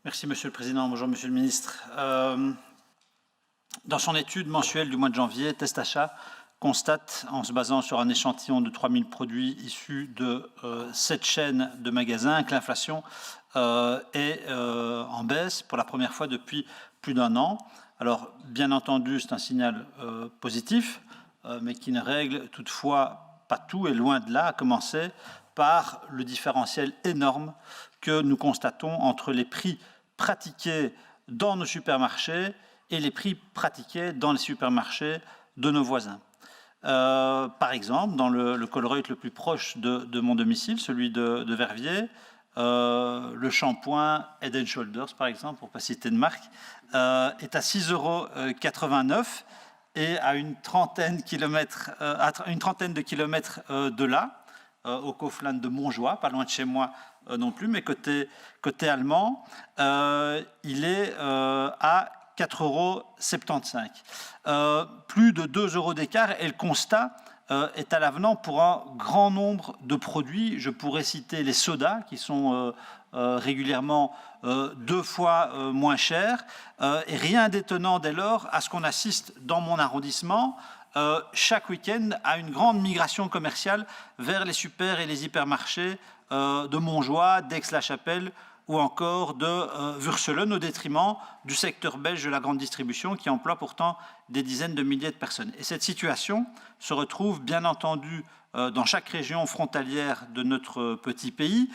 Merci Monsieur le Président. Bonjour Monsieur le Ministre. Dans son étude mensuelle du mois de janvier, Testachat constate, en se basant sur un échantillon de 3000 produits issus de 7 chaînes de magasins, que l'inflation est en baisse pour la première fois depuis plus d'un an. Alors, bien entendu, c'est un signal positif, mais qui ne règle toutefois pas tout, et loin de là, à commencer par le différentiel énorme que nous constatons entre les prix pratiqués dans nos supermarchés et les prix pratiqués dans les supermarchés de nos voisins. Par exemple, dans le Colruyt le plus proche de mon domicile, celui de Verviers, le shampoing Head & Shoulders, par exemple, pour ne pas citer de marque, est à 6,89 € et à une trentaine de kilomètres de là, au Kaufland de Montjoie, pas loin de chez moi non plus, mais côté allemand, il est à 4,75 €. Plus de 2 € d'écart, et le constat est à l'avenant pour un grand nombre de produits. Je pourrais citer les sodas qui sont régulièrement 2 fois moins chers, et rien d'étonnant dès lors à ce qu'on assiste dans mon arrondissement chaque week-end à une grande migration commerciale vers les super et les hypermarchés de Montjoie, d'Aix-la-Chapelle ou encore de Würselen, au détriment du secteur belge de la grande distribution qui emploie pourtant des dizaines de milliers de personnes. Et cette situation se retrouve bien entendu dans chaque région frontalière de notre petit pays.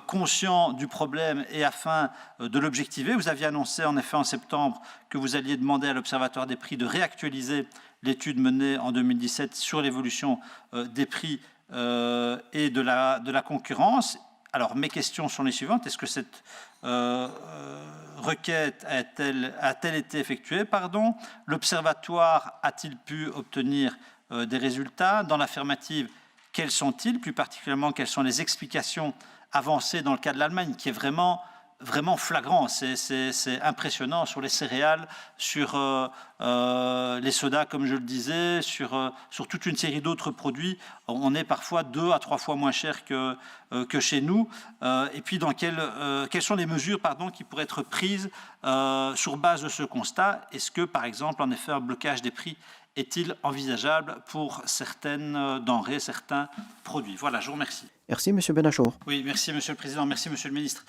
Conscient du problème et afin de l'objectiver, vous aviez annoncé en effet en septembre que vous alliez demander à l'Observatoire des prix de réactualiser l'étude menée en 2017 sur l'évolution des prix et de la concurrence. Alors, mes questions sont les suivantes. Est-ce que cette requête a-t-elle été effectuée? L'Observatoire a-t-il pu obtenir des résultats? Dans l'affirmative, quels sont-ils? Plus particulièrement, quelles sont les explications avancées dans le cas de l'Allemagne, qui est vraiment flagrant, c'est impressionnant sur les céréales, sur les sodas, comme je le disais, sur toute une série d'autres produits. On est parfois 2 à 3 fois moins cher que chez nous. Et puis, quelles sont les mesures qui pourraient être prises sur base de ce constat? Est-ce que, par exemple, en effet, un blocage des prix est-il envisageable pour certaines denrées, certains produits? Voilà, je vous remercie. Merci, M. Benachour. Oui, merci, Monsieur le Président. Merci, Monsieur le Ministre.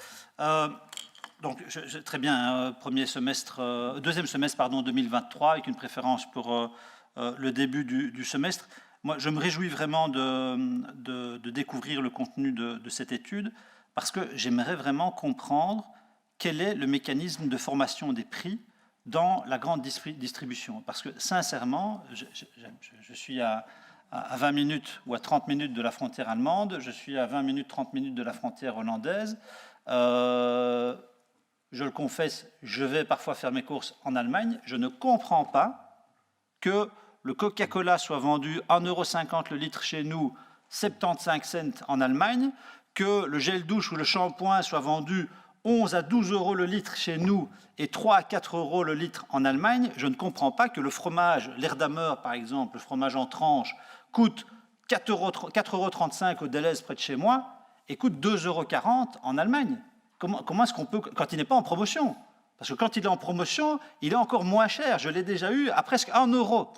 Donc, très bien, deuxième semestre 2023, avec une préférence pour le début du semestre. Moi, je me réjouis vraiment de découvrir le contenu de cette étude, parce que j'aimerais vraiment comprendre quel est le mécanisme de formation des prix dans la grande distribution. Parce que, sincèrement, je suis à 20 minutes ou à 30 minutes de la frontière allemande, je suis à 20 minutes, 30 minutes de la frontière hollandaise. Je le confesse, je vais parfois faire mes courses en Allemagne. Je ne comprends pas que le Coca-Cola soit vendu 1,50 € le litre chez nous, 75 cents en Allemagne, que le gel douche ou le shampoing soit vendu 11 à 12 € le litre chez nous et 3 à 4 € le litre en Allemagne. Je ne comprends pas que le fromage, l'Erdamer par exemple, le fromage en tranche, coûte 4,35 € au Delhaize près de chez moi et coûte 2,40 € en Allemagne. Comment est-ce qu'on peut, quand il n'est pas en promotion? Parce que quand il est en promotion, il est encore moins cher. Je l'ai déjà eu à presque 1 €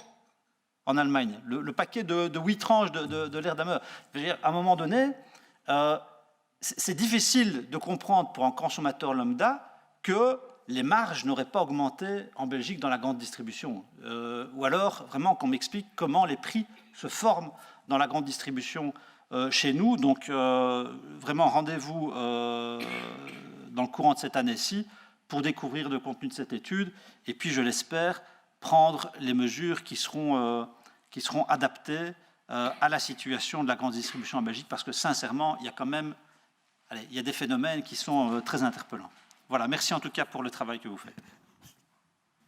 en Allemagne, le paquet de 8 tranches de l'Erdamer. Je veux dire, à un moment donné, c'est difficile de comprendre pour un consommateur lambda que les marges n'auraient pas augmenté en Belgique dans la grande distribution. Ou alors, vraiment, qu'on m'explique comment les prix se forment dans la grande distribution chez nous. Donc, vraiment, rendez-vous dans le courant de cette année-ci pour découvrir le contenu de cette étude. Et puis, je l'espère, prendre les mesures qui seront adaptées à la situation de la grande distribution en Belgique. Parce que, sincèrement, il y a quand même il y a des phénomènes qui sont très interpellants. Voilà, merci en tout cas pour le travail que vous faites.